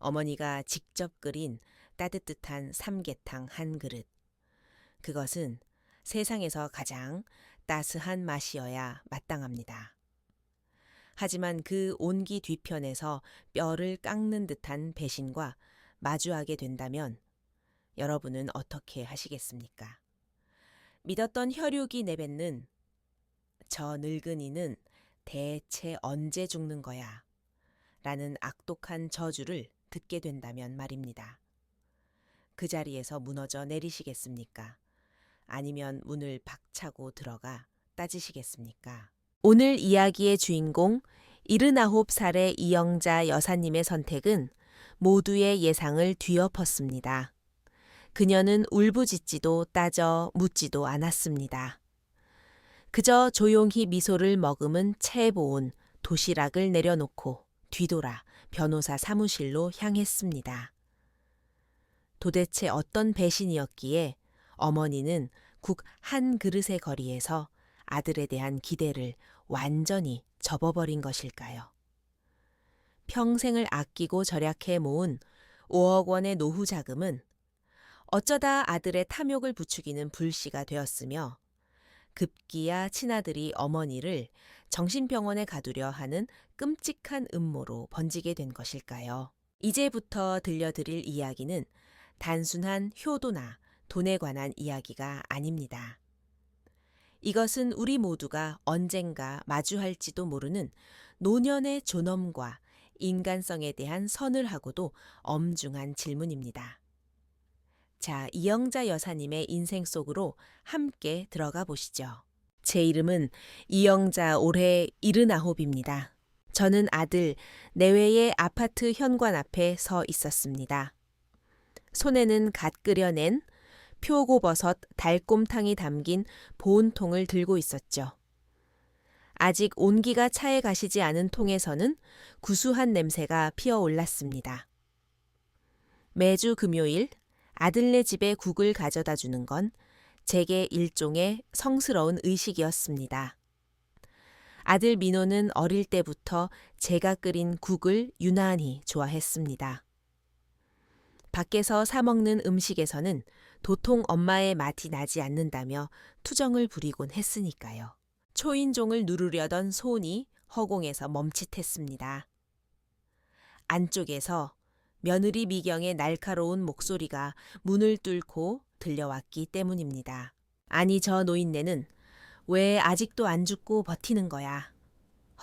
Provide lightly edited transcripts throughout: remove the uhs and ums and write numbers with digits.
어머니가 직접 끓인 따뜻한 삼계탕 한 그릇. 그것은 세상에서 가장 따스한 맛이어야 마땅합니다. 하지만 그 온기 뒤편에서 뼈를 깎는 듯한 배신과 마주하게 된다면 여러분은 어떻게 하시겠습니까? 믿었던 혈육이 내뱉는 저 늙은이는 대체 언제 죽는 거야? 라는 악독한 저주를 듣게 된다면 말입니다. 그 자리에서 무너져 내리시겠습니까? 아니면 문을 박차고 들어가 따지시겠습니까? 오늘 이야기의 주인공 79살의 이영자 여사님의 선택은 모두의 예상을 뒤엎었습니다. 그녀는 울부짖지도 따져 묻지도 않았습니다. 그저 조용히 미소를 머금은 채보온 도시락을 내려놓고 뒤돌아 변호사 사무실로 향했습니다. 도대체 어떤 배신이었기에 어머니는 국 한 그릇의 거리에서 아들에 대한 기대를 완전히 접어버린 것일까요? 평생을 아끼고 절약해 모은 5억 원의 노후 자금은 어쩌다 아들의 탐욕을 부추기는 불씨가 되었으며 급기야 친아들이 어머니를 정신병원에 가두려 하는 끔찍한 음모로 번지게 된 것일까요? 이제부터 들려드릴 이야기는 단순한 효도나 돈에 관한 이야기가 아닙니다. 이것은 우리 모두가 언젠가 마주할지도 모르는 노년의 존엄과 인간성에 대한 서늘하고도 엄중한 질문입니다. 자, 이영자 여사님의 인생 속으로 함께 들어가 보시죠. 제 이름은 이영자 올해 79입니다. 저는 아들 내외의 아파트 현관 앞에 서 있었습니다. 손에는 갓 끓여낸 표고버섯 달곰탕이 담긴 보온통을 들고 있었죠. 아직 온기가 차에 가시지 않은 통에서는 구수한 냄새가 피어올랐습니다. 매주 금요일 아들네 집에 국을 가져다 주는 건 제게 일종의 성스러운 의식이었습니다. 아들 민호는 어릴 때부터 제가 끓인 국을 유난히 좋아했습니다. 밖에서 사 먹는 음식에서는 도통 엄마의 맛이 나지 않는다며 투정을 부리곤 했으니까요. 초인종을 누르려던 손이 허공에서 멈칫했습니다. 안쪽에서 며느리 미경의 날카로운 목소리가 문을 뚫고 들려왔기 때문입니다. 아니, 저 노인네는 왜 아직도 안 죽고 버티는 거야?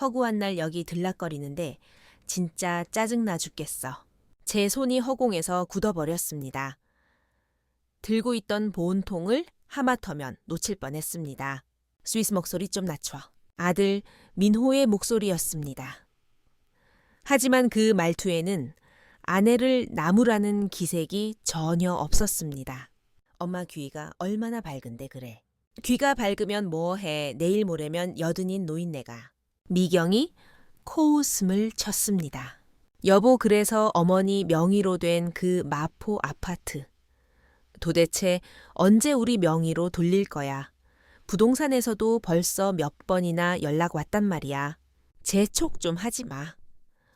허구한 날 여기 들락거리는데 진짜 짜증나 죽겠어. 제 손이 허공에서 굳어버렸습니다. 들고 있던 보온통을 하마터면 놓칠 뻔했습니다. 스위스 목소리 좀 낮춰. 아들 민호의 목소리였습니다. 하지만 그 말투에는 아내를 나무라는 기색이 전혀 없었습니다. 엄마 귀가 얼마나 밝은데 그래. 귀가 밝으면 뭐해. 내일 모레면 여든인 노인네가. 미경이 코웃음을 쳤습니다. 여보, 그래서 어머니 명의로 된 그 마포 아파트. 도대체 언제 우리 명의로 돌릴 거야. 부동산에서도 벌써 몇 번이나 연락 왔단 말이야. 재촉 좀 하지 마.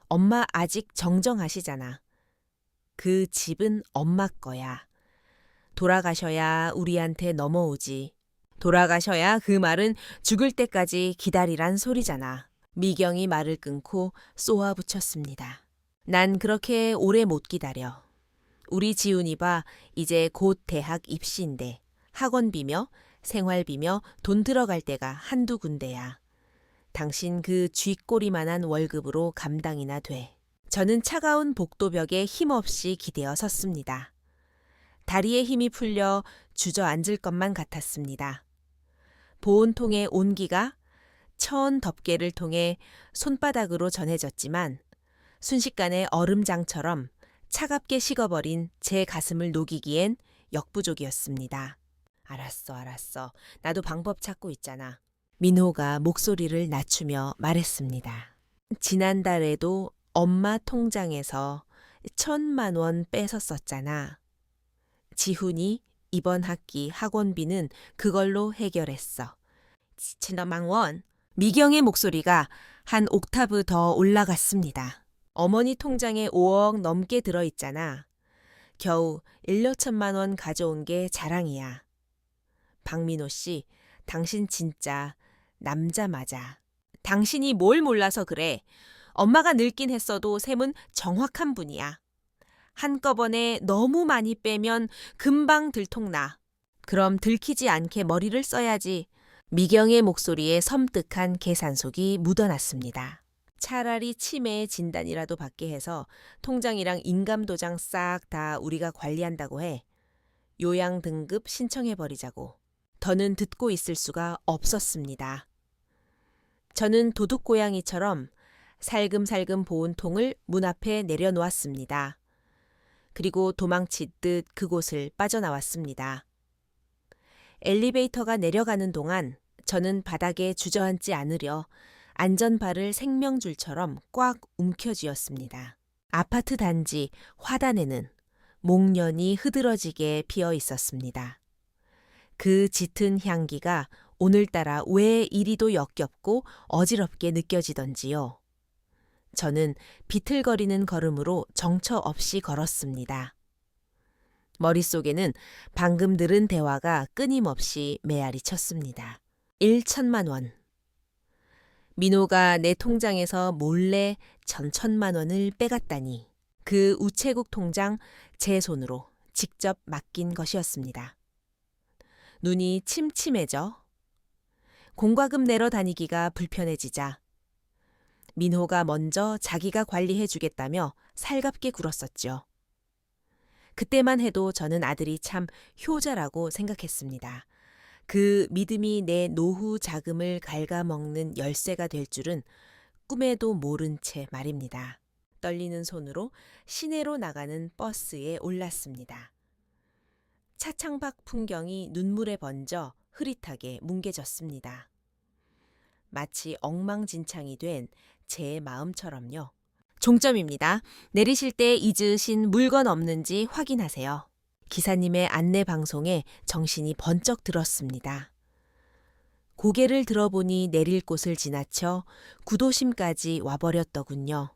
엄마 아직 정정하시잖아. 그 집은 엄마 거야. 돌아가셔야 우리한테 넘어오지. 돌아가셔야 그 말은 죽을 때까지 기다리란 소리잖아. 미경이 말을 끊고 쏘아붙였습니다. 난 그렇게 오래 못 기다려. 우리 지훈이 봐, 이제 곧 대학 입시인데 학원비며 생활비며 돈 들어갈 데가 한두 군데야. 당신 그 쥐꼬리만한 월급으로 감당이나 돼. 저는 차가운 복도벽에 힘없이 기대어 섰습니다. 다리에 힘이 풀려 주저앉을 것만 같았습니다. 보온통의 온기가 천 덮개를 통해 손바닥으로 전해졌지만 순식간에 얼음장처럼 차갑게 식어버린 제 가슴을 녹이기엔 역부족이었습니다. 알았어. 나도 방법 찾고 있잖아. 민호가 목소리를 낮추며 말했습니다. 지난달에도 엄마 통장에서 1,000만 원 뺏었었잖아. 지훈이 이번 학기 학원비는 그걸로 해결했어. 1,000만 원. 미경의 목소리가 한 옥타브 더 올라갔습니다. 어머니 통장에 5억 넘게 들어있잖아. 겨우 1,2천만 원 가져온 게 자랑이야. 박민호 씨, 당신 진짜 남자 맞아. 당신이 뭘 몰라서 그래. 엄마가 늙긴 했어도 셈은 정확한 분이야. 한꺼번에 너무 많이 빼면 금방 들통나. 그럼 들키지 않게 머리를 써야지. 미경의 목소리에 섬뜩한 계산속이 묻어났습니다. 차라리 치매 진단이라도 받게 해서 통장이랑 인감도장 싹 다 우리가 관리한다고 해. 요양 등급 신청해버리자고. 더는 듣고 있을 수가 없었습니다. 저는 도둑고양이처럼 살금살금 보온통을 문 앞에 내려놓았습니다. 그리고 도망치듯 그곳을 빠져나왔습니다. 엘리베이터가 내려가는 동안 저는 바닥에 주저앉지 않으려 안전바를 생명줄처럼 꽉 움켜쥐었습니다. 아파트 단지 화단에는 목련이 흐드러지게 피어 있었습니다. 그 짙은 향기가 오늘따라 왜 이리도 역겹고 어지럽게 느껴지던지요. 저는 비틀거리는 걸음으로 정처 없이 걸었습니다. 머릿속에는 방금 들은 대화가 끊임없이 메아리 쳤습니다. 1,000만 원. 민호가 내 통장에서 몰래 1,000만 원을 빼갔다니. 그 우체국 통장 제 손으로 직접 맡긴 것이었습니다. 눈이 침침해져 공과금 내러 다니기가 불편해지자 민호가 먼저 자기가 관리해주겠다며 살갑게 굴었었죠. 그때만 해도 저는 아들이 참 효자라고 생각했습니다. 그 믿음이 내 노후 자금을 갉아먹는 열쇠가 될 줄은 꿈에도 모른 채 말입니다. 떨리는 손으로 시내로 나가는 버스에 올랐습니다. 차창밖 풍경이 눈물에 번져 흐릿하게 뭉개졌습니다. 마치 엉망진창이 된 제 마음처럼요. 종점입니다. 내리실 때 잊으신 물건 없는지 확인하세요. 기사님의 안내 방송에 정신이 번쩍 들었습니다. 고개를 들어보니 내릴 곳을 지나쳐 구도심까지 와버렸더군요.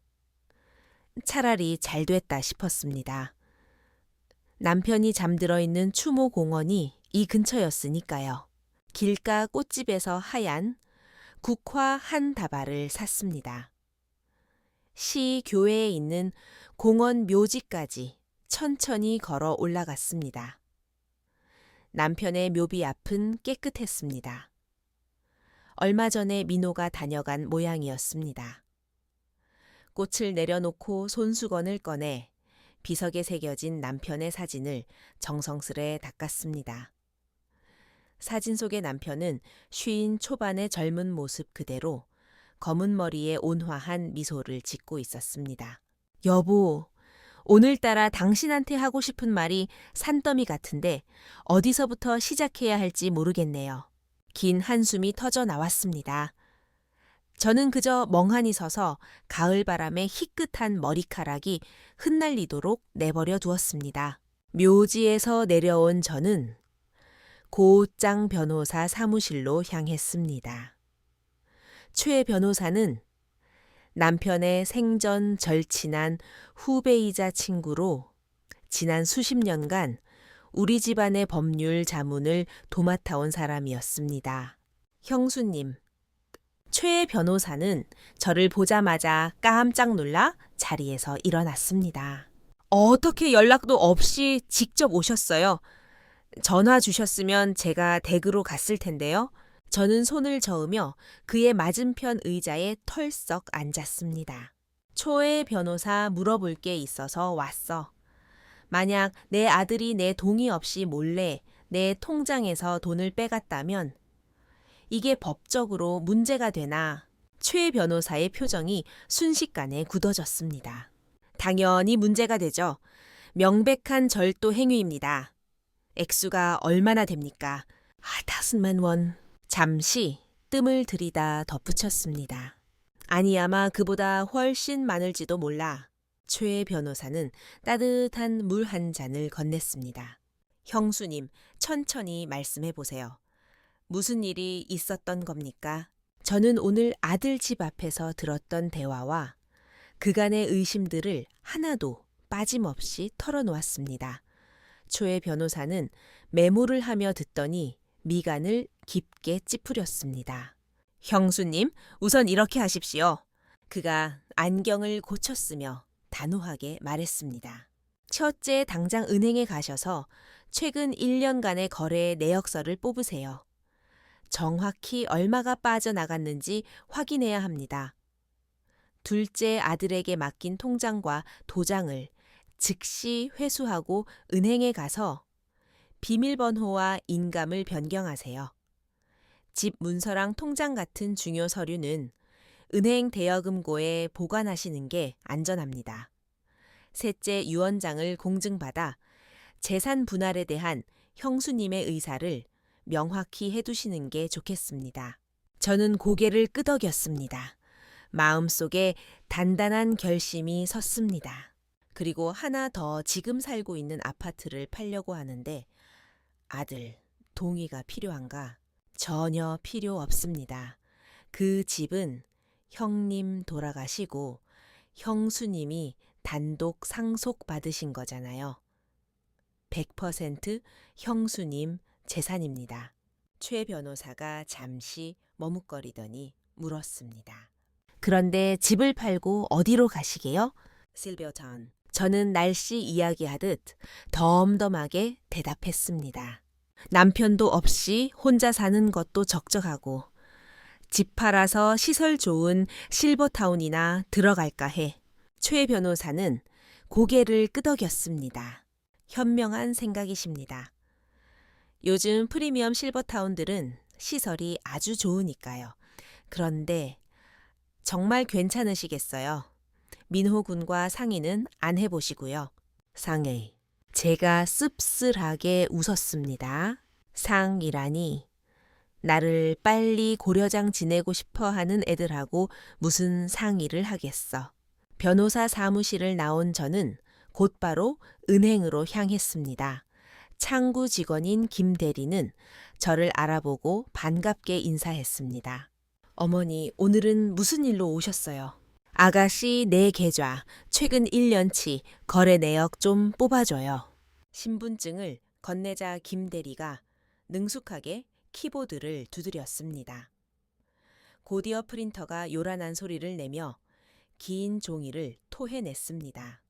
차라리 잘됐다 싶었습니다. 남편이 잠들어 있는 추모 공원이 이 근처였으니까요. 길가 꽃집에서 하얀 국화 한 다발을 샀습니다. 시 교회에 있는 공원 묘지까지 천천히 걸어 올라갔습니다. 남편의 묘비 앞은 깨끗했습니다. 얼마 전에 민호가 다녀간 모양이었습니다. 꽃을 내려놓고 손수건을 꺼내 비석에 새겨진 남편의 사진을 정성스레 닦았습니다. 사진 속의 남편은 쉰 초반의 젊은 모습 그대로 검은 머리에 온화한 미소를 짓고 있었습니다. 여보, 오늘따라 당신한테 하고 싶은 말이 산더미 같은데 어디서부터 시작해야 할지 모르겠네요. 긴 한숨이 터져 나왔습니다. 저는 그저 멍하니 서서 가을바람에 희끗한 머리카락이 흩날리도록 내버려 두었습니다. 묘지에서 내려온 저는 고짱 변호사 사무실로 향했습니다. 최 변호사는 남편의 생전 절친한 후배이자 친구로 지난 수십 년간 우리 집안의 법률 자문을 도맡아온 사람이었습니다. 형수님, 최 변호사는 저를 보자마자 깜짝 놀라 자리에서 일어났습니다. 어떻게 연락도 없이 직접 오셨어요? 전화 주셨으면 제가 댁으로 갔을 텐데요. 저는 손을 저으며 그의 맞은편 의자에 털썩 앉았습니다. 초의 변호사 물어볼 게 있어서 왔어. 만약 내 아들이 내 동의 없이 몰래 내 통장에서 돈을 빼갔다면 이게 법적으로 문제가 되나? 최 변호사의 표정이 순식간에 굳어졌습니다. 당연히 문제가 되죠. 명백한 절도 행위입니다. 액수가 얼마나 됩니까? 5,000만 원. 잠시 뜸을 들이다 덧붙였습니다. 아니 아마 그보다 훨씬 많을지도 몰라. 최 변호사는 따뜻한 물 한 잔을 건넸습니다. 형수님, 천천히 말씀해 보세요. 무슨 일이 있었던 겁니까? 저는 오늘 아들 집 앞에서 들었던 대화와 그간의 의심들을 하나도 빠짐없이 털어놓았습니다. 초의 변호사는 메모를 하며 듣더니 미간을 깊게 찌푸렸습니다. 형수님, 우선 이렇게 하십시오. 그가 안경을 고쳤으며 단호하게 말했습니다. 첫째, 당장 은행에 가셔서 최근 1년간의 거래의 내역서를 뽑으세요. 정확히 얼마가 빠져나갔는지 확인해야 합니다. 둘째, 아들에게 맡긴 통장과 도장을 즉시 회수하고 은행에 가서 비밀번호와 인감을 변경하세요. 집 문서랑 통장 같은 중요 서류는 은행 대여금고에 보관하시는 게 안전합니다. 셋째, 유언장을 공증받아 재산 분할에 대한 형수님의 의사를 명확히 해두시는 게 좋겠습니다. 저는 고개를 끄덕였습니다. 마음속에 단단한 결심이 섰습니다. 그리고 하나 더 지금 살고 있는 아파트를 팔려고 하는데 아들, 동의가 필요한가? 전혀 필요 없습니다. 그 집은 형님 돌아가시고 형수님이 단독 상속받으신 거잖아요. 100% 형수님 재산입니다. 최 변호사가 잠시 머뭇거리더니 물었습니다. 그런데 집을 팔고 어디로 가시게요? 실버타운. 저는 날씨 이야기하듯 덤덤하게 대답했습니다. 남편도 없이 혼자 사는 것도 적적하고 집 팔아서 시설 좋은 실버타운이나 들어갈까 해. 최 변호사는 고개를 끄덕였습니다. 현명한 생각이십니다. 요즘 프리미엄 실버타운들은 시설이 아주 좋으니까요. 그런데 정말 괜찮으시겠어요? 민호 군과 상의는 안 해보시고요. 상의. 제가 씁쓸하게 웃었습니다. 상이라니. 나를 빨리 고려장 지내고 싶어 하는 애들하고 무슨 상의를 하겠어. 변호사 사무실을 나온 저는 곧바로 은행으로 향했습니다. 창구 직원인 김 대리는 저를 알아보고 반갑게 인사했습니다. 어머니, 오늘은 무슨 일로 오셨어요? 아가씨 내 계좌 최근 1년치 거래 내역 좀 뽑아줘요. 신분증을 건네자 김 대리가 능숙하게 키보드를 두드렸습니다. 고디어 프린터가 요란한 소리를 내며 긴 종이를 토해냈습니다.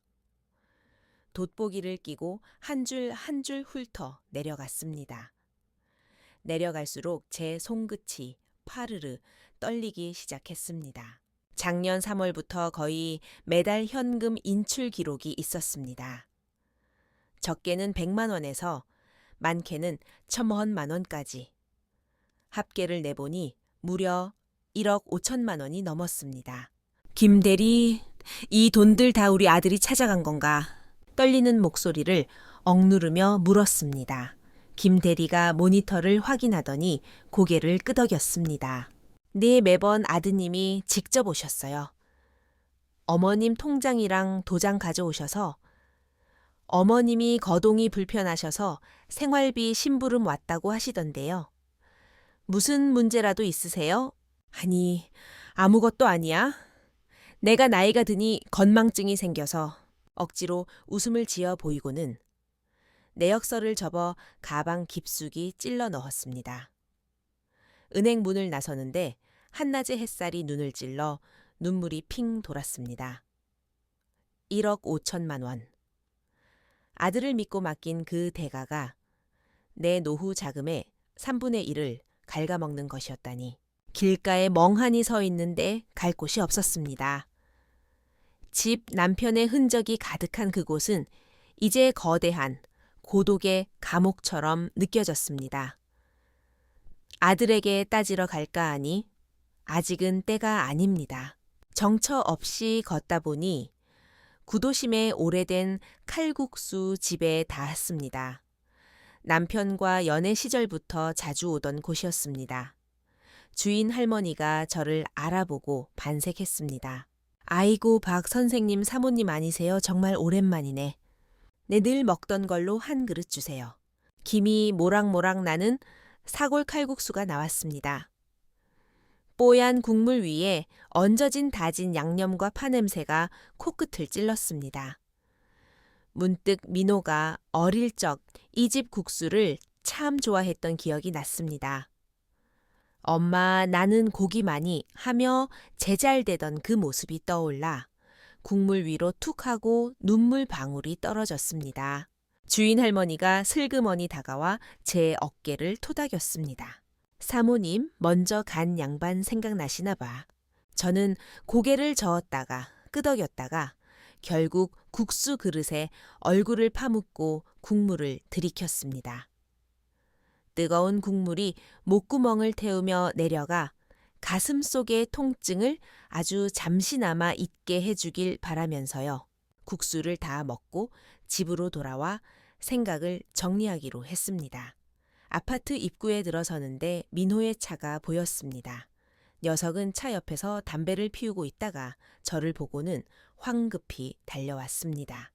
돋보기를 끼고 한 줄 한 줄 훑어 내려갔습니다. 내려갈수록 제 손끝이 파르르 떨리기 시작했습니다. 작년 3월부터 거의 매달 현금 인출 기록이 있었습니다. 적게는 100만 원에서 많게는 1,000만 원까지. 합계를 내보니 무려 1억 5천만 원이 넘었습니다. 김 대리, 이 돈들 다 우리 아들이 찾아간 건가? 떨리는 목소리를 억누르며 물었습니다. 김 대리가 모니터를 확인하더니 고개를 끄덕였습니다. 네, 매번 아드님이 직접 오셨어요. 어머님 통장이랑 도장 가져오셔서 어머님이 거동이 불편하셔서 생활비 심부름 왔다고 하시던데요. 무슨 문제라도 있으세요? 아니, 아무것도 아니야. 내가 나이가 드니 건망증이 생겨서 억지로 웃음을 지어 보이고는 내역서를 접어 가방 깊숙이 찔러 넣었습니다. 은행 문을 나서는데 한낮의 햇살이 눈을 찔러 눈물이 핑 돌았습니다. 1억 5천만 원. 아들을 믿고 맡긴 그 대가가 내 노후 자금의 3분의 1을 갉아먹는 것이었다니. 길가에 멍하니 서 있는데 갈 곳이 없었습니다. 집 남편의 흔적이 가득한 그곳은 이제 거대한 고독의 감옥처럼 느껴졌습니다. 아들에게 따지러 갈까 하니 아직은 때가 아닙니다. 정처 없이 걷다 보니 구도심의 오래된 칼국수 집에 닿았습니다. 남편과 연애 시절부터 자주 오던 곳이었습니다. 주인 할머니가 저를 알아보고 반색했습니다. 아이고, 박 선생님 사모님 아니세요? 정말 오랜만이네. 네, 늘 먹던 걸로 한 그릇 주세요. 김이 모락모락 나는 사골 칼국수가 나왔습니다. 뽀얀 국물 위에 얹어진 다진 양념과 파냄새가 코끝을 찔렀습니다. 문득 민호가 어릴 적 이 집 국수를 참 좋아했던 기억이 났습니다. 엄마 나는 고기만이 하며 제잘대던 그 모습이 떠올라 국물 위로 툭 하고 눈물 방울이 떨어졌습니다. 주인 할머니가 슬그머니 다가와 제 어깨를 토닥였습니다. 사모님 먼저 간 양반 생각나시나 봐. 저는 고개를 저었다가 끄덕였다가 결국 국수 그릇에 얼굴을 파묻고 국물을 들이켰습니다. 뜨거운 국물이 목구멍을 태우며 내려가 가슴 속의 통증을 아주 잠시나마 잊게 해주길 바라면서요. 국수를 다 먹고 집으로 돌아와 생각을 정리하기로 했습니다. 아파트 입구에 들어서는데 민호의 차가 보였습니다. 녀석은 차 옆에서 담배를 피우고 있다가 저를 보고는 황급히 달려왔습니다.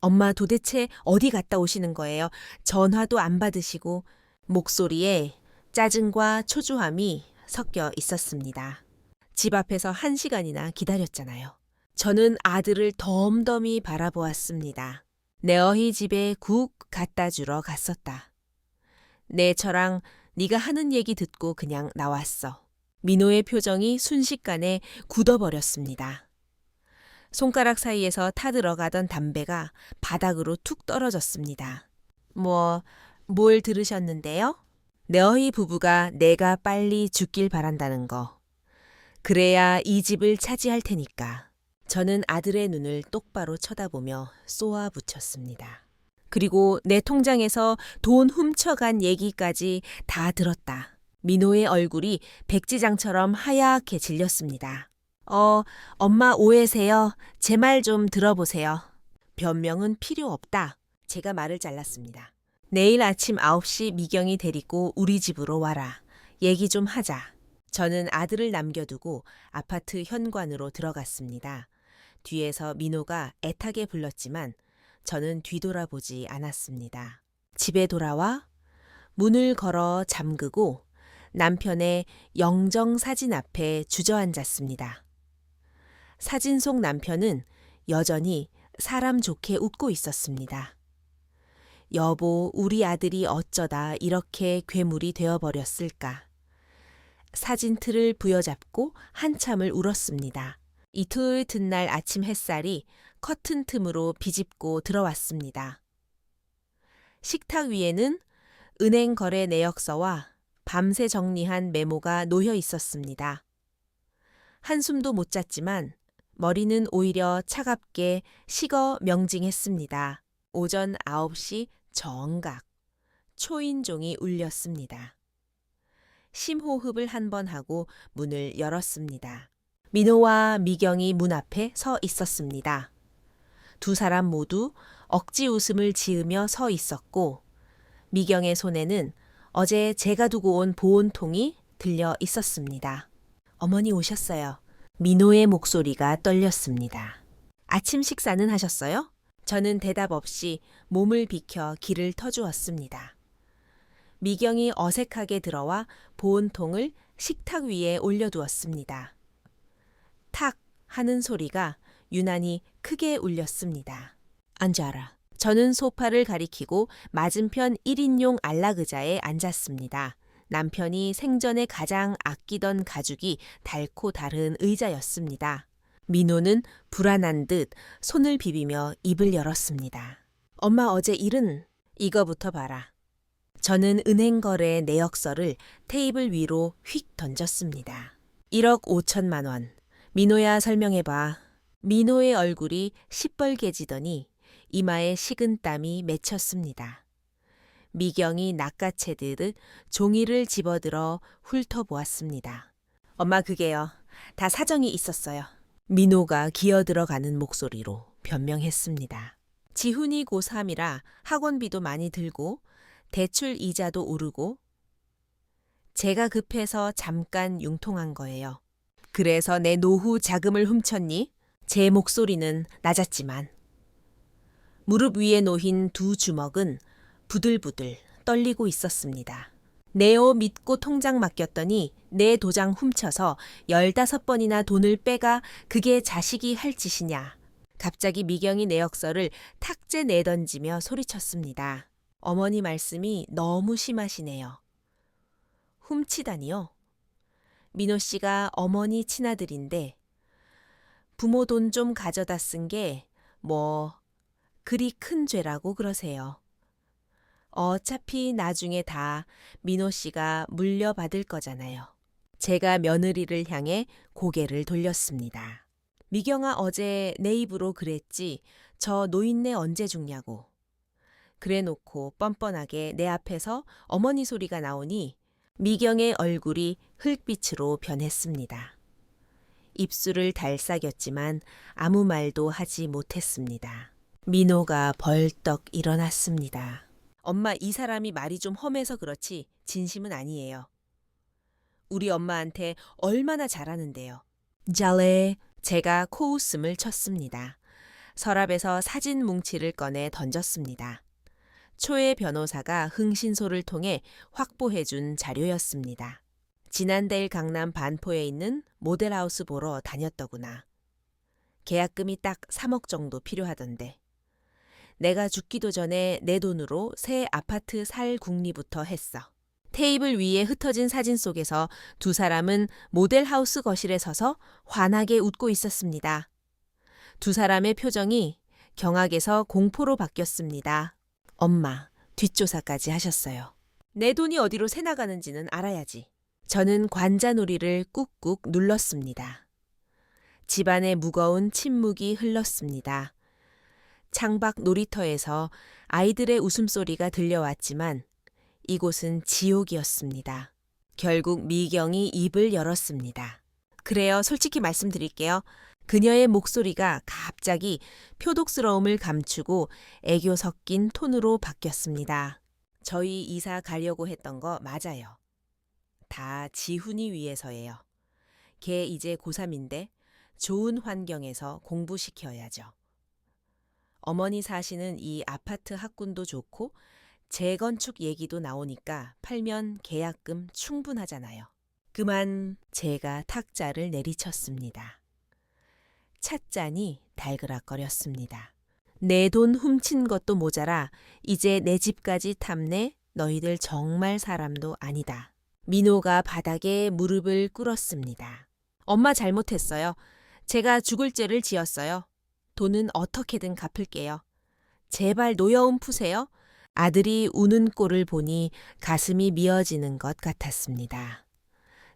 엄마 도대체 어디 갔다 오시는 거예요? 전화도 안 받으시고. 목소리에 짜증과 초조함이 섞여 있었습니다. 집 앞에서 1시간이나 기다렸잖아요. 저는 아들을 덤덤히 바라보았습니다. 내 어희 집에 국 갖다 주러 갔었다. 내 처랑 네가 하는 얘기 듣고 그냥 나왔어. 민호의 표정이 순식간에 굳어버렸습니다. 손가락 사이에서 타들어가던 담배가 바닥으로 툭 떨어졌습니다. 뭘 들으셨는데요? 내 어희 부부가 내가 빨리 죽길 바란다는 거. 그래야 이 집을 차지할 테니까. 저는 아들의 눈을 똑바로 쳐다보며 쏘아붙였습니다. 그리고 내 통장에서 돈 훔쳐간 얘기까지 다 들었다. 민호의 얼굴이 백지장처럼 하얗게 질렸습니다. 엄마 오해세요. 제 말 좀 들어보세요. 변명은 필요 없다. 제가 말을 잘랐습니다. 내일 아침 9시 미경이 데리고 우리 집으로 와라. 얘기 좀 하자. 저는 아들을 남겨두고 아파트 현관으로 들어갔습니다. 뒤에서 민호가 애타게 불렀지만 저는 뒤돌아보지 않았습니다. 집에 돌아와 문을 걸어 잠그고 남편의 영정 사진 앞에 주저앉았습니다. 사진 속 남편은 여전히 사람 좋게 웃고 있었습니다. 여보, 우리 아들이 어쩌다 이렇게 괴물이 되어버렸을까. 사진 틀을 부여잡고 한참을 울었습니다. 이틀날 아침 햇살이 커튼 틈으로 비집고 들어왔습니다. 식탁 위에는 은행 거래 내역서와 밤새 정리한 메모가 놓여 있었습니다. 한숨도 못 잤지만 머리는 오히려 차갑게 식어 명징했습니다. 오전 9시 정각, 초인종이 울렸습니다. 심호흡을 한 번 하고 문을 열었습니다. 민호와 미경이 문 앞에 서 있었습니다. 두 사람 모두 억지 웃음을 지으며 서 있었고 미경의 손에는 어제 제가 두고 온 보온통이 들려 있었습니다. 어머니 오셨어요. 민호의 목소리가 떨렸습니다. 아침 식사는 하셨어요? 저는 대답 없이 몸을 비켜 길을 터주었습니다. 미경이 어색하게 들어와 보온통을 식탁 위에 올려두었습니다. 탁 하는 소리가 유난히 크게 울렸습니다. 앉아라. 저는 소파를 가리키고 맞은편 1인용 안락의자에 앉았습니다. 남편이 생전에 가장 아끼던 가죽이 닳고 다른 의자였습니다. 민호는 불안한 듯 손을 비비며 입을 열었습니다. 엄마 어제 일은 이거부터 봐라. 저는 은행거래 내역서를 테이블 위로 휙 던졌습니다. 1억 5천만 원. 민호야 설명해봐. 민호의 얼굴이 시뻘개지더니 이마에 식은 땀이 맺혔습니다. 미경이 낚아채듯 종이를 집어들어 훑어보았습니다. 엄마 그게요. 다 사정이 있었어요. 민호가 기어들어가는 목소리로 변명했습니다. 지훈이 고3이라 학원비도 많이 들고 대출 이자도 오르고 제가 급해서 잠깐 융통한 거예요. 그래서 내 노후 자금을 훔쳤니? 제 목소리는 낮았지만 무릎 위에 놓인 두 주먹은 부들부들 떨리고 있었습니다. 네오 믿고 통장 맡겼더니 내 도장 훔쳐서 15번이나 돈을 빼가 그게 자식이 할 짓이냐. 갑자기 미경이 내역서를 탁제 내던지며 소리쳤습니다. 어머니 말씀이 너무 심하시네요. 훔치다니요? 민호 씨가 어머니 친아들인데 부모 돈 좀 가져다 쓴 게 그리 큰 죄라고 그러세요. 어차피 나중에 다 민호 씨가 물려받을 거잖아요. 제가 며느리를 향해 고개를 돌렸습니다. 미경아 어제 내 입으로 그랬지 저 노인네 언제 죽냐고. 그래놓고 뻔뻔하게 내 앞에서 어머니 소리가 나오니 미경의 얼굴이 흙빛으로 변했습니다. 입술을 달싹였지만 아무 말도 하지 못했습니다. 민호가 벌떡 일어났습니다. 엄마 이 사람이 말이 좀 험해서 그렇지 진심은 아니에요. 우리 엄마한테 얼마나 잘하는데요. 잘해. 제가 코웃음을 쳤습니다. 서랍에서 사진 뭉치를 꺼내 던졌습니다. 초의 변호사가 흥신소를 통해 확보해준 자료였습니다. 지난달 강남 반포에 있는 모델하우스 보러 다녔더구나. 계약금이 딱 3억 정도 필요하던데. 내가 죽기도 전에 내 돈으로 새 아파트 살 궁리부터 했어. 테이블 위에 흩어진 사진 속에서 두 사람은 모델하우스 거실에 서서 환하게 웃고 있었습니다. 두 사람의 표정이 경악에서 공포로 바뀌었습니다. 엄마, 뒷조사까지 하셨어요. 내 돈이 어디로 새나가는지는 알아야지. 저는 관자놀이를 꾹꾹 눌렀습니다. 집안에 무거운 침묵이 흘렀습니다. 창밖 놀이터에서 아이들의 웃음소리가 들려왔지만 이곳은 지옥이었습니다. 결국 미경이 입을 열었습니다. 그래요, 솔직히 말씀드릴게요. 그녀의 목소리가 갑자기 표독스러움을 감추고 애교 섞인 톤으로 바뀌었습니다. 저희 이사 가려고 했던 거 맞아요. 다 지훈이 위해서예요. 걔 이제 고3인데 좋은 환경에서 공부시켜야죠. 어머니 사시는 이 아파트 학군도 좋고 재건축 얘기도 나오니까 팔면 계약금 충분하잖아요. 그만 제가 탁자를 내리쳤습니다. 찻잔이 달그락거렸습니다. 내 돈 훔친 것도 모자라 이제 내 집까지 탐내 너희들 정말 사람도 아니다. 민호가 바닥에 무릎을 꿇었습니다. 엄마 잘못했어요. 제가 죽을 죄를 지었어요. 돈은 어떻게든 갚을게요. 제발 노여움 푸세요. 아들이 우는 꼴을 보니 가슴이 미어지는 것 같았습니다.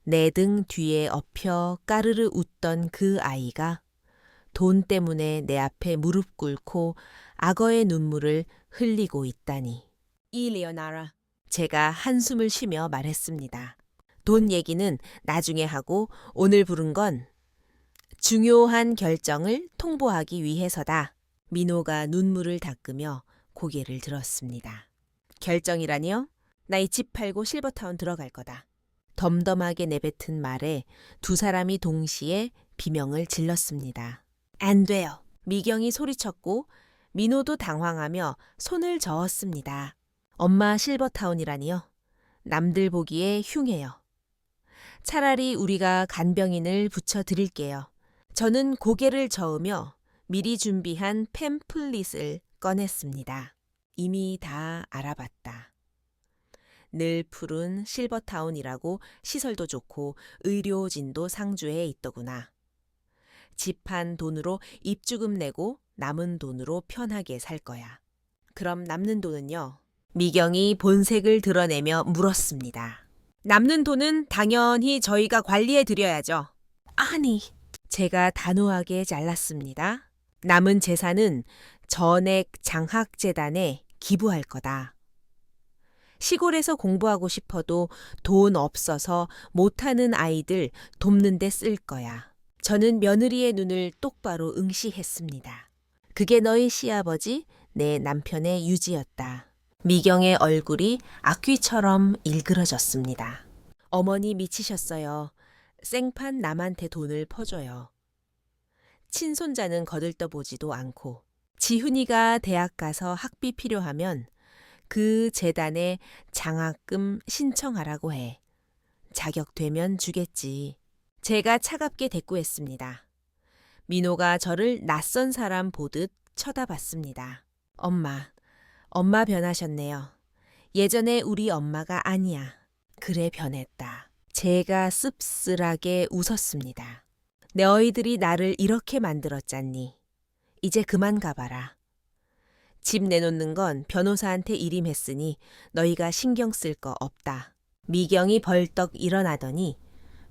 내 등 뒤에 엎여 까르르 웃던 그 아이가 돈 때문에 내 앞에 무릎 꿇고 악어의 눈물을 흘리고 있다니. 일리오나라. 제가 한숨을 쉬며 말했습니다. 돈 얘기는 나중에 하고 오늘 부른 건 중요한 결정을 통보하기 위해서다. 민호가 눈물을 닦으며 고개를 들었습니다. 결정이라니요? 나 이 집 팔고 실버타운 들어갈 거다. 덤덤하게 내뱉은 말에 두 사람이 동시에 비명을 질렀습니다. 안 돼요. 미경이 소리쳤고 민호도 당황하며 손을 저었습니다. 엄마 실버타운이라니요? 남들 보기에 흉해요. 차라리 우리가 간병인을 붙여드릴게요. 저는 고개를 저으며 미리 준비한 팸플릿을 꺼냈습니다. 이미 다 알아봤다. 늘 푸른 실버타운이라고 시설도 좋고 의료진도 상주해 있더구나. 집 한 돈으로 입주금 내고 남은 돈으로 편하게 살 거야. 그럼 남는 돈은요? 미경이 본색을 드러내며 물었습니다. 남는 돈은 당연히 저희가 관리해 드려야죠. 아니, 제가 단호하게 잘랐습니다. 남은 재산은 전액 장학재단에 기부할 거다. 시골에서 공부하고 싶어도 돈 없어서 못하는 아이들 돕는 데 쓸 거야. 저는 며느리의 눈을 똑바로 응시했습니다. 그게 너희 시아버지, 내 남편의 유지였다. 미경의 얼굴이 악귀처럼 일그러졌습니다. 어머니 미치셨어요. 생판 남한테 돈을 퍼줘요. 친손자는 거들떠보지도 않고 지훈이가 대학 가서 학비 필요하면 그 재단에 장학금 신청하라고 해. 자격되면 주겠지. 제가 차갑게 대꾸했습니다. 민호가 저를 낯선 사람 보듯 쳐다봤습니다. 엄마 변하셨네요. 예전에 우리 엄마가 아니야. 그래 변했다. 제가 씁쓸하게 웃었습니다. 너희들이 나를 이렇게 만들었잖니. 이제 그만 가봐라. 집 내놓는 건 변호사한테 일임했으니 너희가 신경 쓸 거 없다. 미경이 벌떡 일어나더니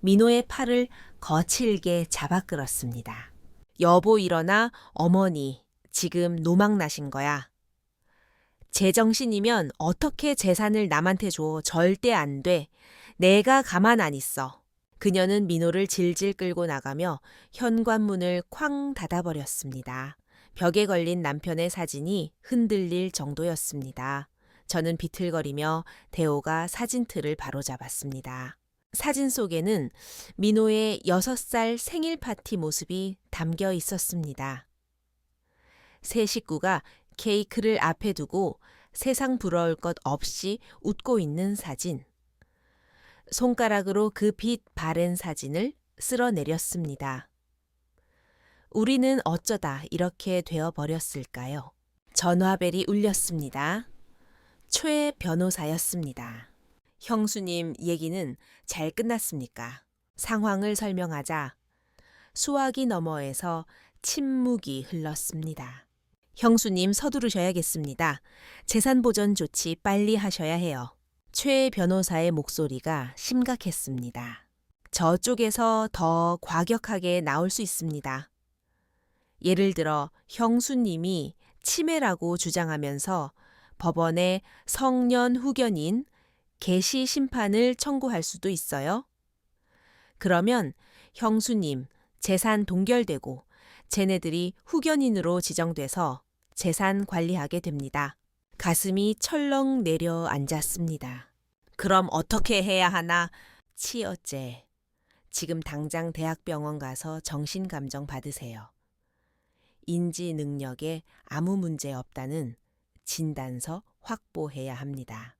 민호의 팔을 거칠게 잡아 끌었습니다. 여보 일어나. 어머니 지금 노망 나신 거야. 제정신이면 어떻게 재산을 남한테 줘. 절대 안 돼. 내가 가만 안 있어. 그녀는 민호를 질질 끌고 나가며 현관문을 쾅 닫아버렸습니다. 벽에 걸린 남편의 사진이 흔들릴 정도였습니다. 저는 비틀거리며 대호가 사진틀을 바로잡았습니다. 사진 속에는 민호의 6살 생일 파티 모습이 담겨 있었습니다. 세 식구가 케이크를 앞에 두고 세상 부러울 것 없이 웃고 있는 사진. 손가락으로 그 빛 바랜 사진을 쓸어내렸습니다. 우리는 어쩌다 이렇게 되어버렸을까요? 전화벨이 울렸습니다. 최 변호사였습니다. 형수님 얘기는 잘 끝났습니까? 상황을 설명하자 수화기 너머에서 침묵이 흘렀습니다. 형수님 서두르셔야겠습니다. 재산보전 조치 빨리 하셔야 해요. 최 변호사의 목소리가 심각했습니다. 저쪽에서 더 과격하게 나올 수 있습니다. 예를 들어 형수님이 치매라고 주장하면서 법원에 성년 후견인 개시 심판을 청구할 수도 있어요. 그러면 형수님 재산 동결되고 쟤네들이 후견인으로 지정돼서 재산 관리하게 됩니다. 가슴이 철렁 내려앉았습니다. 그럼 어떻게 해야 하나? 치어째. 지금 당장 대학병원 가서 정신감정 받으세요. 인지 능력에 아무 문제 없다는 진단서 확보해야 합니다.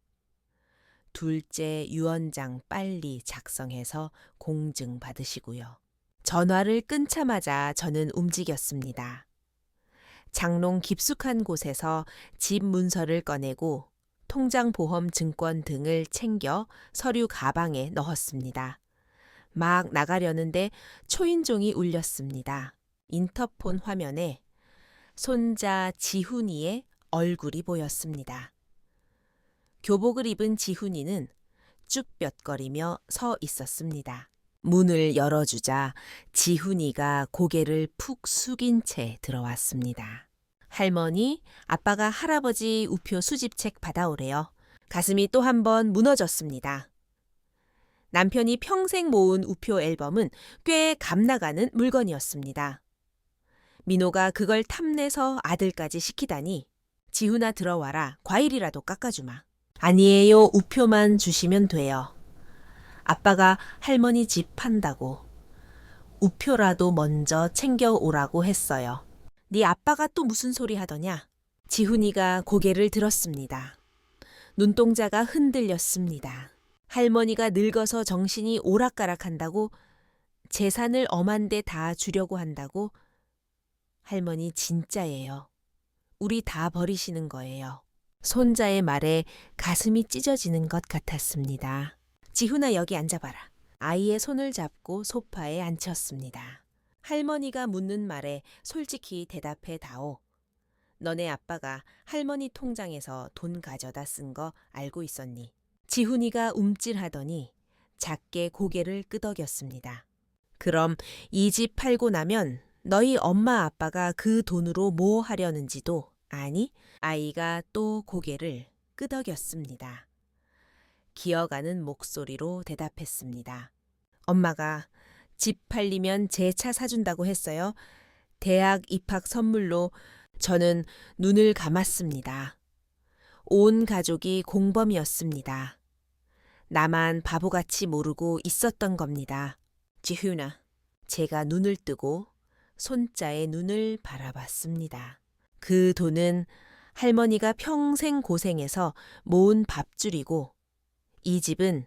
둘째 유언장 빨리 작성해서 공증 받으시고요. 전화를 끊자마자 저는 움직였습니다. 장롱 깊숙한 곳에서 집 문서를 꺼내고 통장 보험 증권 등을 챙겨 서류 가방에 넣었습니다. 막 나가려는데 초인종이 울렸습니다. 인터폰 화면에 손자 지훈이의 얼굴이 보였습니다. 교복을 입은 지훈이는 쭈뼛거리며 서 있었습니다. 문을 열어주자 지훈이가 고개를 푹 숙인 채 들어왔습니다. 할머니, 아빠가 할아버지 우표 수집책 받아오래요. 가슴이 또 한 번 무너졌습니다. 남편이 평생 모은 우표 앨범은 꽤 값나가는 물건이었습니다. 민호가 그걸 탐내서 아들까지 시키다니. 지훈아 들어와라. 과일이라도 깎아주마. 아니에요. 우표만 주시면 돼요. 아빠가 할머니 집 판다고. 우표라도 먼저 챙겨오라고 했어요. 네 아빠가 또 무슨 소리 하더냐? 지훈이가 고개를 들었습니다. 눈동자가 흔들렸습니다. 할머니가 늙어서 정신이 오락가락한다고? 재산을 엄한데 다 주려고 한다고? 할머니 진짜예요. 우리 다 버리시는 거예요. 손자의 말에 가슴이 찢어지는 것 같았습니다. 지훈아 여기 앉아봐라. 아이의 손을 잡고 소파에 앉혔습니다. 할머니가 묻는 말에 솔직히 대답해 다오. 너네 아빠가 할머니 통장에서 돈 가져다 쓴 거 알고 있었니? 지훈이가 움찔하더니 작게 고개를 끄덕였습니다. 그럼 이 집 팔고 나면 너희 엄마 아빠가 그 돈으로 뭐 하려는지도 아니? 아이가 또 고개를 끄덕였습니다. 기어가는 목소리로 대답했습니다. 엄마가 집 팔리면 제 차 사준다고 했어요. 대학 입학 선물로. 저는 눈을 감았습니다. 온 가족이 공범이었습니다. 나만 바보같이 모르고 있었던 겁니다. 지훈아, 제가 눈을 뜨고 손자의 눈을 바라봤습니다. 그 돈은 할머니가 평생 고생해서 모은 밥줄이고 이 집은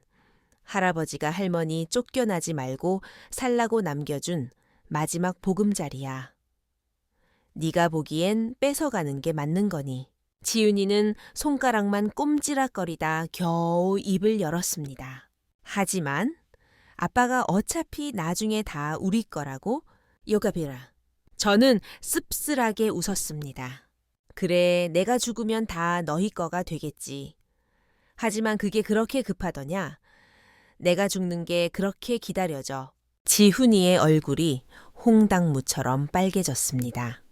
할아버지가 할머니 쫓겨나지 말고 살라고 남겨준 마지막 보금자리야. 네가 보기엔 뺏어가는 게 맞는 거니. 지은이는 손가락만 꼼지락거리다 겨우 입을 열었습니다. 하지만 아빠가 어차피 나중에 다 우리 거라고 요가비라. 저는 씁쓸하게 웃었습니다. 그래, 내가 죽으면 다 너희 거가 되겠지. 하지만 그게 그렇게 급하더냐? 내가 죽는 게 그렇게 기다려져. 지훈이의 얼굴이 홍당무처럼 빨개졌습니다.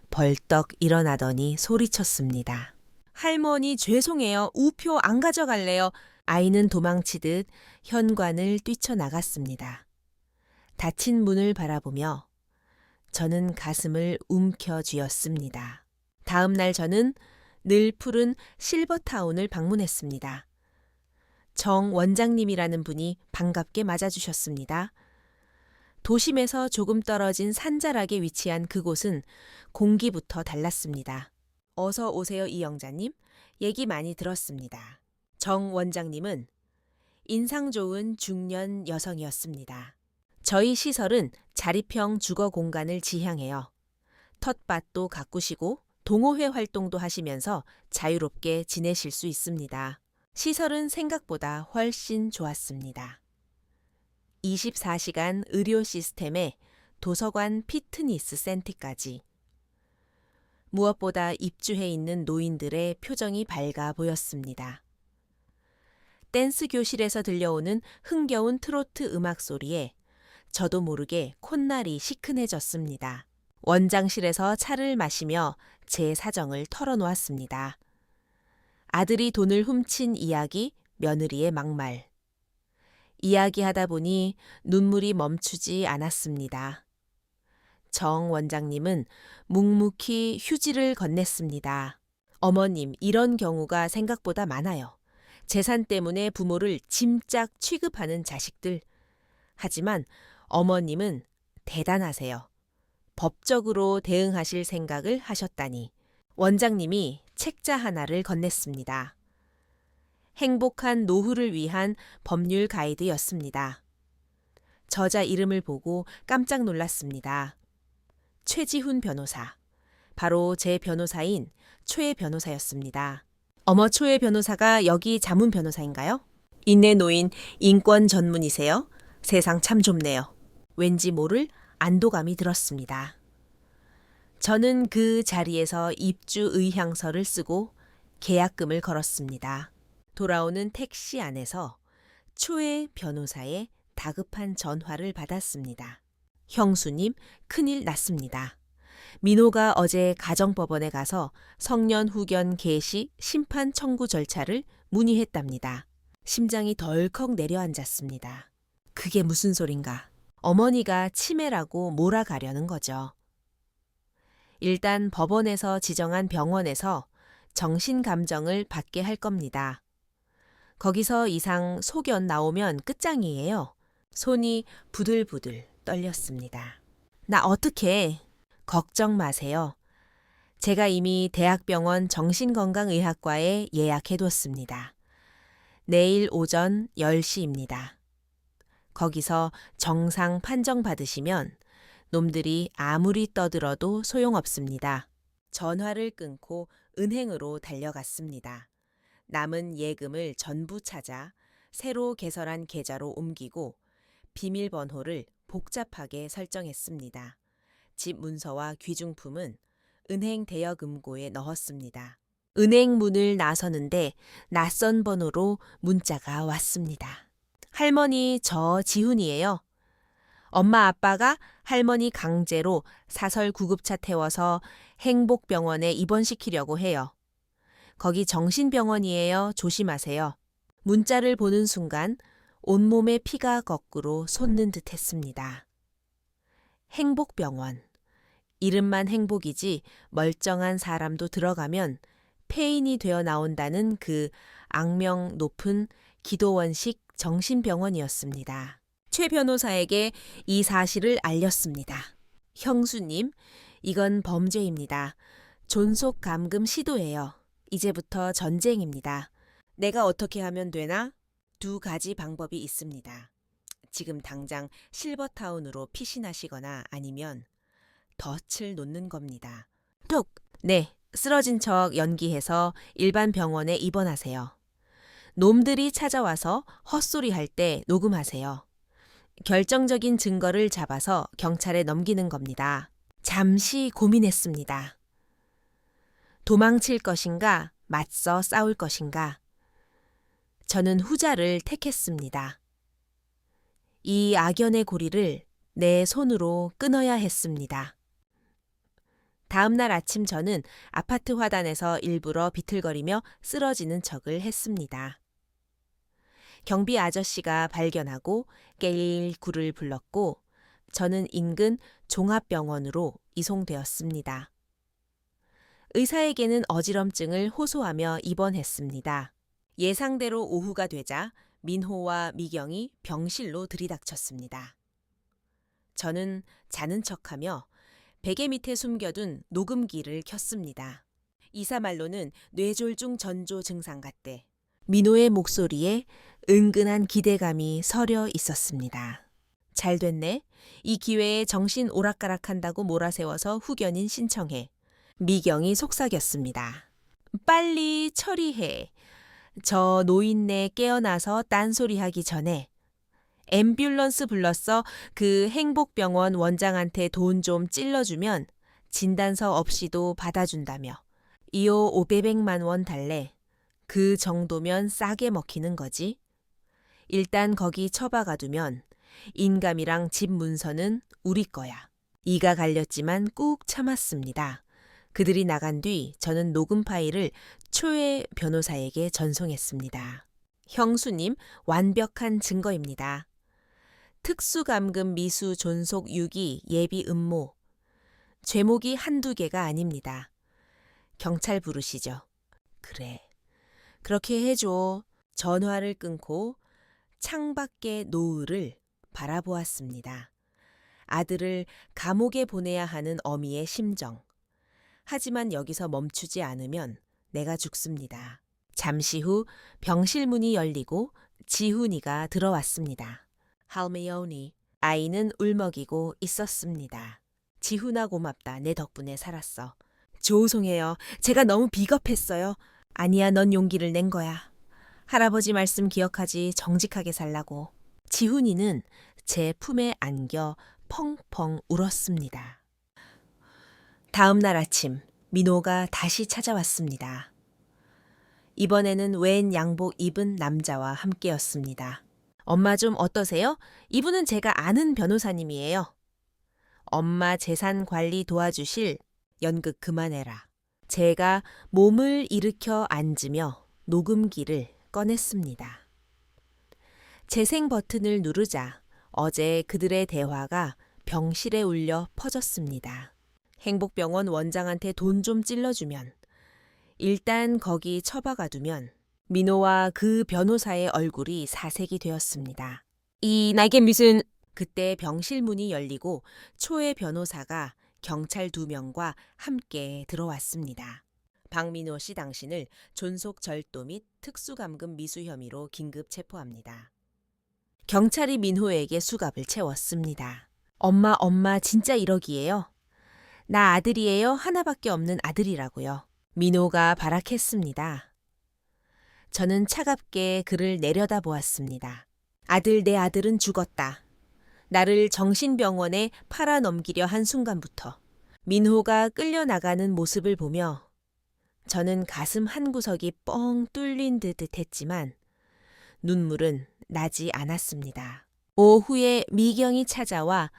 벌떡 일어나더니 소리쳤습니다. 할머니 죄송해요. 우표 안 가져갈래요. 아이는 도망치듯 현관을 뛰쳐나갔습니다. 닫힌 문을 바라보며 저는 가슴을 움켜쥐었습니다. 다음 날 저는 늘 푸른 실버타운을 방문했습니다. 정 원장님이라는 분이 반갑게 맞아주셨습니다. 도심에서 조금 떨어진 산자락에 위치한 그곳은 공기부터 달랐습니다. 어서 오세요, 이영자님. 얘기 많이 들었습니다. 정 원장님은 인상 좋은 중년 여성이었습니다. 저희 시설은 자립형 주거 공간을 지향해요. 텃밭도 가꾸시고 동호회 활동도 하시면서 자유롭게 지내실 수 있습니다. 시설은 생각보다 훨씬 좋았습니다. 24시간 의료 시스템에 도서관 피트니스 센터까지. 무엇보다 입주해 있는 노인들의 표정이 밝아 보였습니다. 댄스 교실에서 들려오는 흥겨운 트로트 음악 소리에 저도 모르게 콧날이 시큰해졌습니다. 원장실에서 차를 마시며 제 사정을 털어놓았습니다. 아들이 돈을 훔친 이야기, 며느리의 막말. 이야기하다 보니 눈물이 멈추지 않았습니다. 정 원장님은 묵묵히 휴지를 건넸습니다. 어머님, 이런 경우가 생각보다 많아요. 재산 때문에 부모를 짐짝 취급하는 자식들. 하지만 어머님은 대단하세요. 법적으로 대응하실 생각을 하셨다니. 원장님이 책자 하나를 건넸습니다. 행복한 노후를 위한 법률 가이드였습니다. 저자 이름을 보고 깜짝 놀랐습니다. 최지훈 변호사. 바로 제 변호사인 초혜 변호사였습니다. 어머, 초혜 변호사가 여기 자문 변호사인가요? 인내 노인 인권 전문이세요? 세상 참 좁네요. 왠지 모를 안도감이 들었습니다. 저는 그 자리에서 입주 의향서를 쓰고 계약금을 걸었습니다. 돌아오는 택시 안에서 초혜 변호사의 다급한 전화를 받았습니다. 형수님, 큰일 났습니다. 민호가 어제 가정법원에 가서 성년 후견 개시 심판 청구 절차를 문의했답니다. 심장이 덜컥 내려앉았습니다. 그게 무슨 소린가? 어머니가 치매라고 몰아가려는 거죠. 일단 법원에서 지정한 병원에서 정신감정을 받게 할 겁니다. 거기서 이상 소견 나오면 끝장이에요. 손이 부들부들 떨렸습니다. 나 어떡해? 걱정 마세요. 제가 이미 대학병원 정신건강의학과에 예약해뒀습니다. 내일 오전 10시입니다. 거기서 정상 판정 받으시면 놈들이 아무리 떠들어도 소용없습니다. 전화를 끊고 은행으로 달려갔습니다. 남은 예금을 전부 찾아 새로 개설한 계좌로 옮기고 비밀번호를 복잡하게 설정했습니다. 집 문서와 귀중품은 은행 대여금고에 넣었습니다. 은행 문을 나서는데 낯선 번호로 문자가 왔습니다. 할머니, 저 지훈이에요. 엄마 아빠가 할머니 강제로 사설 구급차 태워서 행복병원에 입원시키려고 해요. 거기 정신병원이에요. 조심하세요. 문자를 보는 순간 온몸에 피가 거꾸로 솟는 듯 했습니다. 행복병원. 이름만 행복이지 멀쩡한 사람도 들어가면 폐인이 되어 나온다는 그 악명 높은 기도원식 정신병원이었습니다. 최 변호사에게 이 사실을 알렸습니다. 형수님, 이건 범죄입니다. 존속 감금 시도예요. 이제부터 전쟁입니다. 내가 어떻게 하면 되나? 두 가지 방법이 있습니다. 지금 당장 실버타운으로 피신하시거나 아니면 덫을 놓는 겁니다. 톡! 네, 쓰러진 척 연기해서 일반 병원에 입원하세요. 놈들이 찾아와서 헛소리할 때 녹음하세요. 결정적인 증거를 잡아서 경찰에 넘기는 겁니다. 잠시 고민했습니다. 도망칠 것인가, 맞서 싸울 것인가. 저는 후자를 택했습니다. 이 악연의 고리를 내 손으로 끊어야 했습니다. 다음 날 아침 저는 아파트 화단에서 일부러 비틀거리며 쓰러지는 척을 했습니다. 경비 아저씨가 발견하고 깨일구를 불렀고 저는 인근 종합병원으로 이송되었습니다. 의사에게는 어지럼증을 호소하며 입원했습니다. 예상대로 오후가 되자 민호와 미경이 병실로 들이닥쳤습니다. 저는 자는 척하며 베개 밑에 숨겨둔 녹음기를 켰습니다. 이사말로는 뇌졸중 전조 증상 같대. 민호의 목소리에 은근한 기대감이 서려 있었습니다. 잘 됐네. 이 기회에 정신 오락가락한다고 몰아세워서 후견인 신청해. 미경이 속삭였습니다. 빨리 처리해. 저 노인네 깨어나서 딴소리하기 전에. 앰뷸런스 불렀어. 그 행복병원 원장한테 돈 좀 찔러주면 진단서 없이도 받아준다며. 이호 500만 원 달래. 그 정도면 싸게 먹히는 거지. 일단 거기 처박아두면 인감이랑 집 문서는 우리 거야. 이가 갈렸지만 꾹 참았습니다. 그들이 나간 뒤 저는 녹음 파일을 초회 변호사에게 전송했습니다. 형수님, 완벽한 증거입니다. 특수감금 미수 존속 유기 예비 음모. 죄목이 한두 개가 아닙니다. 경찰 부르시죠. 그래. 그렇게 해줘. 전화를 끊고 창밖의 노을을 바라보았습니다. 아들을 감옥에 보내야 하는 어미의 심정. 하지만 여기서 멈추지 않으면 내가 죽습니다. 잠시 후 병실 문이 열리고 지훈이가 들어왔습니다. 할미오니, 아이는 울먹이고 있었습니다. 지훈아 고맙다. 내 덕분에 살았어. 죄송해요. 제가 너무 비겁했어요. 아니야, 넌 용기를 낸 거야. 할아버지 말씀 기억하지 정직하게 살라고. 지훈이는 제 품에 안겨 펑펑 울었습니다. 다음 날 아침, 민호가 다시 찾아왔습니다. 이번에는 웬 양복 입은 남자와 함께였습니다. 엄마 좀 어떠세요? 이분은 제가 아는 변호사님이에요. 엄마 재산 관리 도와주실 연극 그만해라. 제가 몸을 일으켜 앉으며 녹음기를 꺼냈습니다. 재생 버튼을 누르자 어제 그들의 대화가 병실에 울려 퍼졌습니다. 행복병원 원장한테 돈 좀 찔러주면, 일단 거기 처박아두면 민호와 그 변호사의 얼굴이 사색이 되었습니다. 나에게 무슨... 그때 병실 문이 열리고 초회 변호사가 경찰 2명과 함께 들어왔습니다. 박민호 씨 당신을 존속 절도 및 특수감금 미수 혐의로 긴급 체포합니다. 경찰이 민호에게 수갑을 채웠습니다. 엄마 진짜 1억이에요? 나 아들이에요. 하나밖에 없는 아들이라고요. 민호가 발악했습니다. 저는 차갑게 그를 내려다보았습니다. 내 아들은 죽었다. 나를 정신병원에 팔아넘기려 한 순간부터 민호가 끌려나가는 모습을 보며 저는 가슴 한구석이 뻥 뚫린 듯 했지만 눈물은 나지 않았습니다. 오후에 미경이 찾아와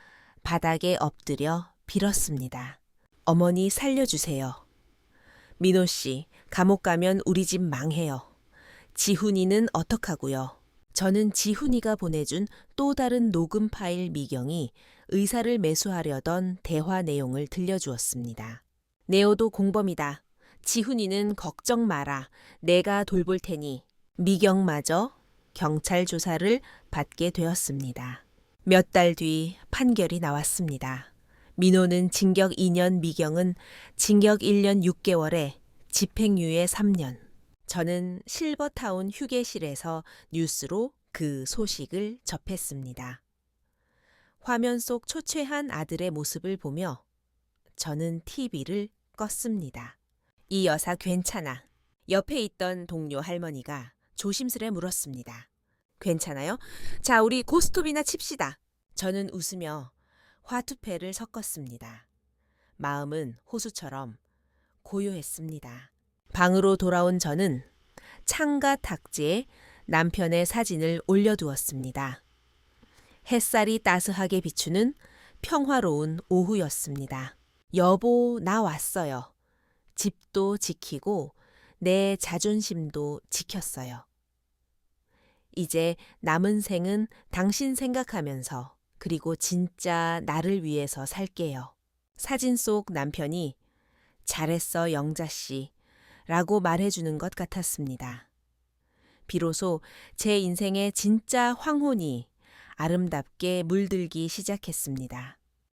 바닥에 엎드려 빌었습니다. 어머니 살려주세요. 민호 씨, 감옥 가면 우리 집 망해요. 지훈이는 어떡하고요? 저는 지훈이가 보내준 또 다른 녹음 파일 미경이 의사를 매수하려던 대화 내용을 들려주었습니다. 네오도 공범이다. 지훈이는 걱정 마라. 내가 돌볼 테니. 미경마저 경찰 조사를 받게 되었습니다. 몇 달 뒤 판결이 나왔습니다. 민호는 징역 2년, 미경은 징역 1년 6개월에 집행유예 3년. 저는 실버타운 휴게실에서 뉴스로 그 소식을 접했습니다. 화면 속 초췌한 아들의 모습을 보며 저는 TV를 껐습니다. 이 여사 괜찮아. 옆에 있던 동료 할머니가 조심스레 물었습니다. 괜찮아요? 자, 우리 고스톱이나 칩시다. 저는 웃으며 화투패를 섞었습니다. 마음은 호수처럼 고요했습니다. 방으로 돌아온 저는 창가 탁지에 남편의 사진을 올려두었습니다. 햇살이 따스하게 비추는 평화로운 오후였습니다. 여보, 나 왔어요. 집도 지키고 내 자존심도 지켰어요. 이제 남은 생은 당신 생각하면서 그리고 진짜 나를 위해서 살게요. 사진 속 남편이 잘했어, 영자씨 라고 말해주는 것 같았습니다. 비로소 제 인생의 진짜 황혼이 아름답게 물들기 시작했습니다.